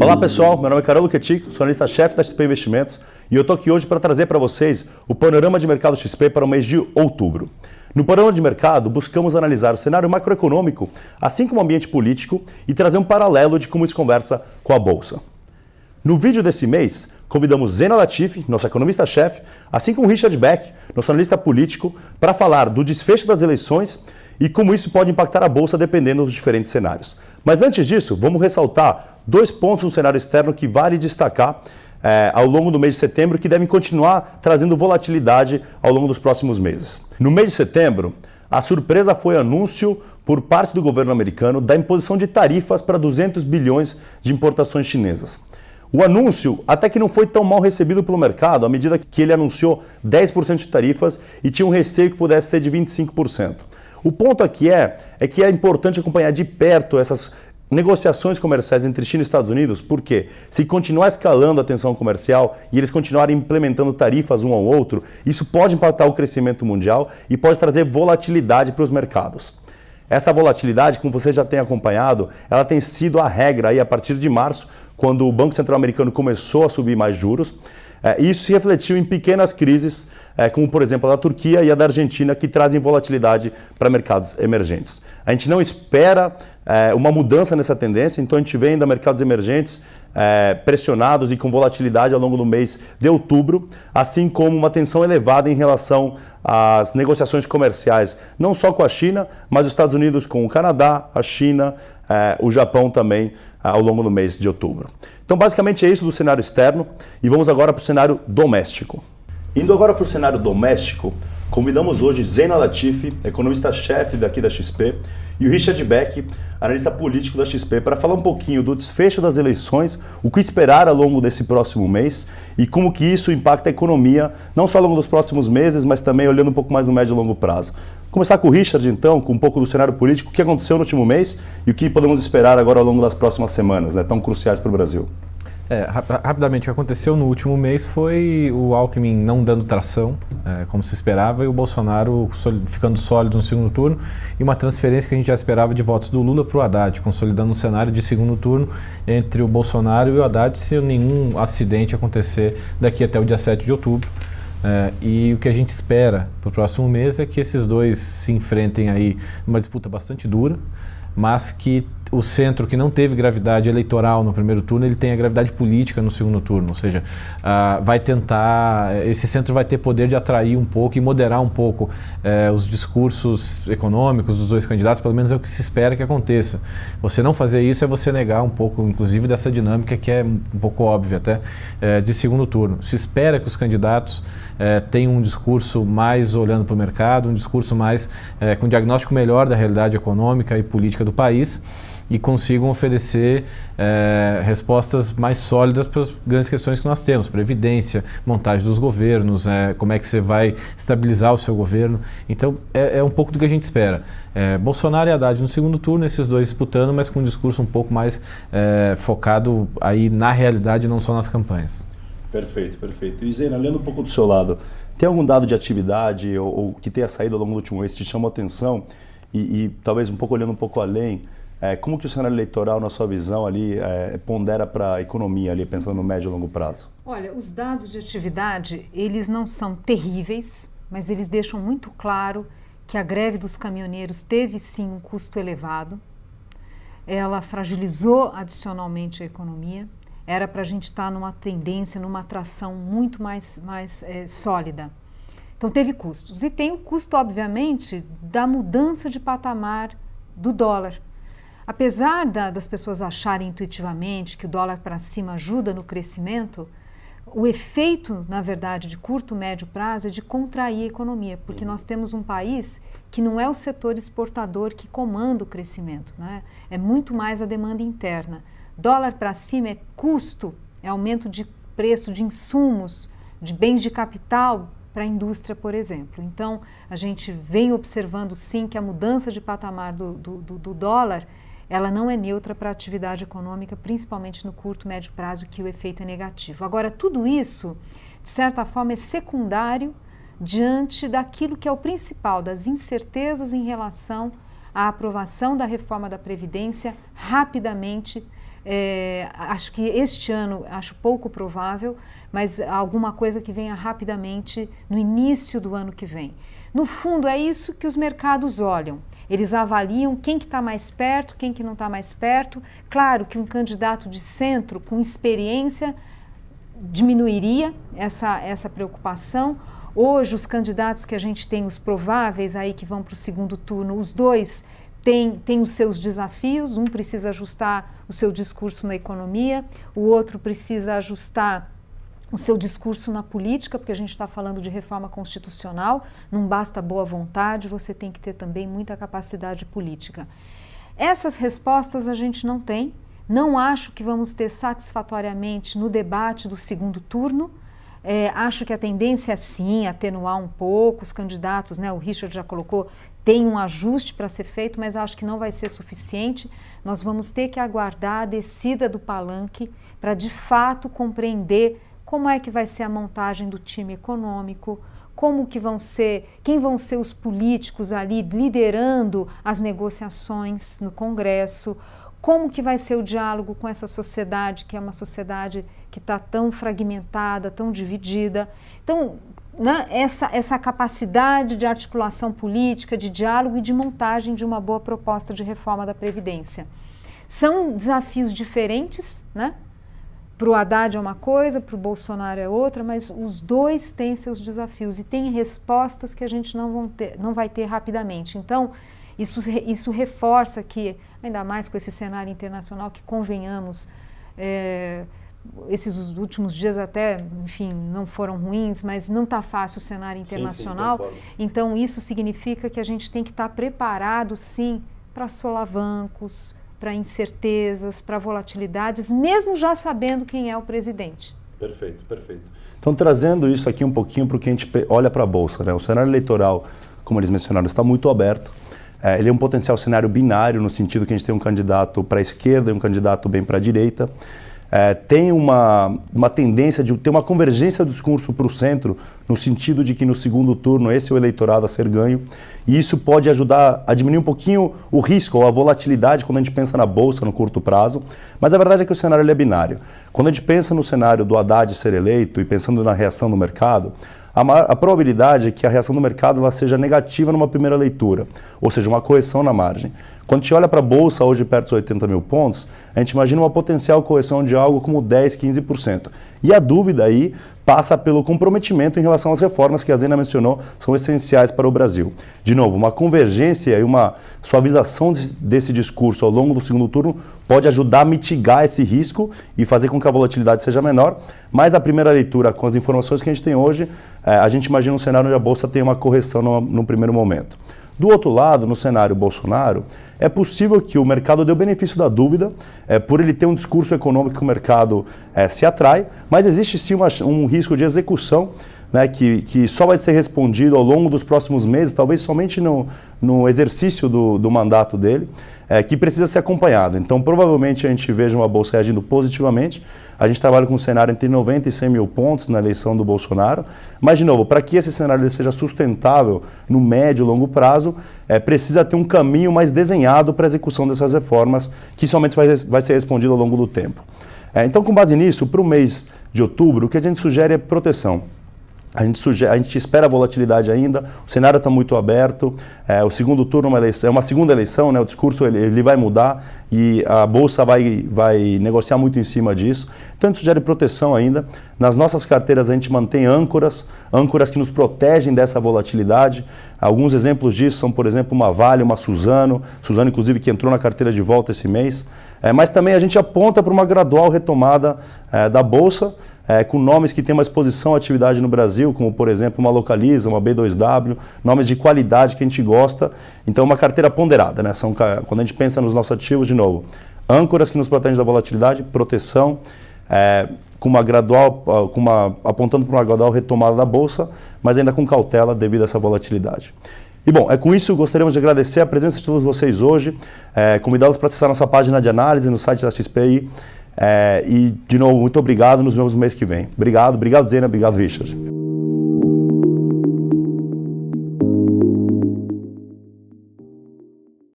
Olá pessoal, meu nome é Carol Luquetico, sou analista-chefe da XP Investimentos e eu estou aqui hoje para trazer para vocês o panorama de mercado XP para o mês de outubro. No panorama de mercado, buscamos analisar o cenário macroeconômico, assim como o ambiente político e trazer um paralelo de como isso conversa com a Bolsa. No vídeo desse mês, convidamos Zeina Latifi, nosso economista-chefe, assim como Richard Beck, nosso analista político, para falar do desfecho das eleições e como isso pode impactar a Bolsa dependendo dos diferentes cenários. Mas antes disso, vamos ressaltar dois pontos no cenário externo que vale destacar ao longo do mês de setembro, que devem continuar trazendo volatilidade ao longo dos próximos meses. No mês de setembro, a surpresa foi o anúncio por parte do governo americano da imposição de tarifas para 200 bilhões de importações chinesas. O anúncio até que não foi tão mal recebido pelo mercado, à medida que ele anunciou 10% de tarifas e tinha um receio que pudesse ser de 25%. O ponto aqui é que é importante acompanhar de perto essas negociações comerciais entre China e Estados Unidos, porque se continuar escalando a tensão comercial e eles continuarem implementando tarifas um ao outro, isso pode impactar o crescimento mundial e pode trazer volatilidade para os mercados. Essa volatilidade, como você já tem acompanhado, ela tem sido a regra aí a partir de março, quando o Banco Central Americano começou a subir mais juros. Isso se refletiu em pequenas crises, como por exemplo a da Turquia e a da Argentina, que trazem volatilidade para mercados emergentes. A gente não espera uma mudança nessa tendência, então a gente vê ainda mercados emergentes pressionados e com volatilidade ao longo do mês de outubro, assim como uma tensão elevada em relação às negociações comerciais, não só com a China, mas os Estados Unidos com o Canadá, a China, o Japão também, ao longo do mês de outubro. Então, basicamente é isso do cenário externo e vamos agora para o cenário doméstico. Indo agora para o cenário doméstico, convidamos hoje Zeina Latifi, economista-chefe daqui da XP, e o Richard Beck, analista político da XP, para falar um pouquinho do desfecho das eleições, o que esperar ao longo desse próximo mês e como que isso impacta a economia, não só ao longo dos próximos meses, mas também olhando um pouco mais no médio e longo prazo. Vou começar com o Richard, então, com um pouco do cenário político, o que aconteceu no último mês e o que podemos esperar agora ao longo das próximas semanas, tão cruciais para o Brasil. Rapidamente, o que aconteceu no último mês foi o Alckmin não dando tração, como se esperava, e o Bolsonaro ficando sólido no segundo turno, e uma transferência que a gente já esperava de votos do Lula para o Haddad, consolidando um cenário de segundo turno entre o Bolsonaro e o Haddad, se nenhum acidente acontecer daqui até o dia 7 de outubro. E o que a gente espera para o próximo mês é que esses dois se enfrentem aí numa disputa bastante dura, mas que o centro, que não teve gravidade eleitoral no primeiro turno, ele tem a gravidade política no segundo turno, ou seja, esse centro vai ter poder de atrair um pouco e moderar um pouco os discursos econômicos dos dois candidatos, pelo menos é o que se espera que aconteça. Você não fazer isso é você negar um pouco, inclusive, dessa dinâmica que é um pouco óbvia até, de segundo turno. Se espera que os candidatos tenham um discurso mais olhando para o mercado, um discurso mais com um diagnóstico melhor da realidade econômica e política do país, e consigam oferecer respostas mais sólidas para as grandes questões que nós temos, previdência, montagem dos governos, como é que você vai estabilizar o seu governo. Então, é um pouco do que a gente espera. Bolsonaro e Haddad no segundo turno, esses dois disputando, mas com um discurso um pouco mais focado aí na realidade, não só nas campanhas. Perfeito, perfeito. E Zeina, olhando um pouco do seu lado, tem algum dado de atividade ou que tenha saído ao longo do último mês que te chamou a atenção e talvez um pouco olhando um pouco além, como que o cenário eleitoral, na sua visão, ali pondera para a economia, ali, pensando no médio e longo prazo? Olha, os dados de atividade, eles não são terríveis, mas eles deixam muito claro que a greve dos caminhoneiros teve sim um custo elevado, ela fragilizou adicionalmente a economia, era para a gente estar numa tendência, numa atração muito mais sólida. Então teve custos. E tem o custo, obviamente, da mudança de patamar do dólar. Apesar das pessoas acharem intuitivamente que o dólar para cima ajuda no crescimento, o efeito, na verdade, de curto, médio prazo é de contrair a economia, porque nós temos um país que não é o setor exportador que comanda o crescimento, né? É muito mais a demanda interna. Dólar para cima é custo, é aumento de preço de insumos, de bens de capital para a indústria, por exemplo. Então, a gente vem observando sim que a mudança de patamar do dólar, ela não é neutra para a atividade econômica, principalmente no curto, médio prazo, que o efeito é negativo. Agora, tudo isso, de certa forma, é secundário diante daquilo que é o principal, das incertezas em relação à aprovação da reforma da Previdência rapidamente Acho que este ano, acho pouco provável, mas alguma coisa que venha rapidamente no início do ano que vem. No fundo, é isso que os mercados olham. Eles avaliam quem que está mais perto, quem que não está mais perto. Claro que um candidato de centro com experiência diminuiria essa preocupação. Hoje, os candidatos que a gente tem, os prováveis aí que vão para o segundo turno, os dois têm os seus desafios. Um precisa ajustar o seu discurso na economia, o outro precisa ajustar o seu discurso na política, porque a gente está falando de reforma constitucional, não basta boa vontade, você tem que ter também muita capacidade política. Essas respostas a gente não tem, não acho que vamos ter satisfatoriamente no debate do segundo turno. Acho que a tendência é sim atenuar um pouco os candidatos, né? O Richard já colocou, tem um ajuste para ser feito, mas acho que não vai ser suficiente. Nós vamos ter que aguardar a descida do palanque para de fato compreender como é que vai ser a montagem do time econômico, quem vão ser os políticos ali liderando as negociações no Congresso, como que vai ser o diálogo com essa sociedade, que é uma sociedade que está tão fragmentada, tão dividida. Então, né, essa capacidade de articulação política, de diálogo e de montagem de uma boa proposta de reforma da Previdência. São desafios diferentes, né? Para o Haddad é uma coisa, para o Bolsonaro é outra, mas os dois têm seus desafios e têm respostas que a gente não vai ter rapidamente. Então, isso reforça que, ainda mais com esse cenário internacional, que convenhamos, esses últimos dias até, enfim, não foram ruins, mas não está fácil o cenário internacional. Sim, então, isso significa que a gente tem que estar preparado, sim, para solavancos, para incertezas, para volatilidades, mesmo já sabendo quem é o presidente. Perfeito, perfeito. Então, trazendo isso aqui um pouquinho para o que a gente olha para a Bolsa, né? O cenário eleitoral, como eles mencionaram, está muito aberto. Ele é um potencial cenário binário, no sentido que a gente tem um candidato para a esquerda e um candidato bem para a direita. Tem uma tendência de ter uma convergência do discurso para o centro, no sentido de que no segundo turno esse é o eleitorado a ser ganho, e isso pode ajudar a diminuir um pouquinho o risco ou a volatilidade quando a gente pensa na Bolsa no curto prazo, mas a verdade é que o cenário ele é binário. Quando a gente pensa no cenário do Haddad ser eleito e pensando na reação do mercado, a probabilidade é que a reação do mercado ela seja negativa numa primeira leitura, ou seja, uma correção na margem. Quando a gente olha para a Bolsa hoje perto dos 80 mil pontos, a gente imagina uma potencial correção de algo como 10%, 15%. E a dúvida aí passa pelo comprometimento em relação às reformas que a Zena mencionou, são essenciais para o Brasil. De novo, uma convergência e uma suavização desse discurso ao longo do segundo turno pode ajudar a mitigar esse risco e fazer com que a volatilidade seja menor, mas a primeira leitura, com as informações que a gente tem hoje, a gente imagina um cenário onde a Bolsa tem uma correção no primeiro momento. Do outro lado, no cenário Bolsonaro, é possível que o mercado dê o benefício da dúvida, por ele ter um discurso econômico que o mercado se atrai, mas existe sim um risco de execução, né, que só vai ser respondido ao longo dos próximos meses, talvez somente no exercício do mandato dele, que precisa ser acompanhado. Então, provavelmente a gente veja uma Bolsa reagindo positivamente. A gente trabalha com um cenário entre 90 e 100 mil pontos na eleição do Bolsonaro, mas, de novo, para que esse cenário seja sustentável no médio e longo prazo, precisa ter um caminho mais desenhado para a execução dessas reformas, que somente vai ser respondido ao longo do tempo. Então, com base nisso, para o mês de outubro, o que a gente sugere é proteção. A gente espera a volatilidade ainda, o cenário está muito aberto, o segundo turno é uma segunda eleição, né? O discurso ele vai mudar e a Bolsa vai negociar muito em cima disso. Então a gente sugere proteção ainda. Nas nossas carteiras a gente mantém âncoras que nos protegem dessa volatilidade. Alguns exemplos disso são, por exemplo, uma Vale, uma Suzano inclusive que entrou na carteira de volta esse mês. Mas também a gente aponta para uma gradual retomada da Bolsa, com nomes que têm uma exposição à atividade no Brasil, como, por exemplo, uma Localiza, uma B2W, nomes de qualidade que a gente gosta. Então, uma carteira ponderada, né? Quando a gente pensa nos nossos ativos, de novo, âncoras que nos protegem da volatilidade, proteção, apontando para uma gradual retomada da Bolsa, mas ainda com cautela devido a essa volatilidade. E bom, com isso gostaríamos de agradecer a presença de todos vocês hoje, convidá-los para acessar nossa página de análise no site da XPI. E, de novo, muito obrigado, nos vemos no mês que vem. Obrigado Zena, obrigado Richard.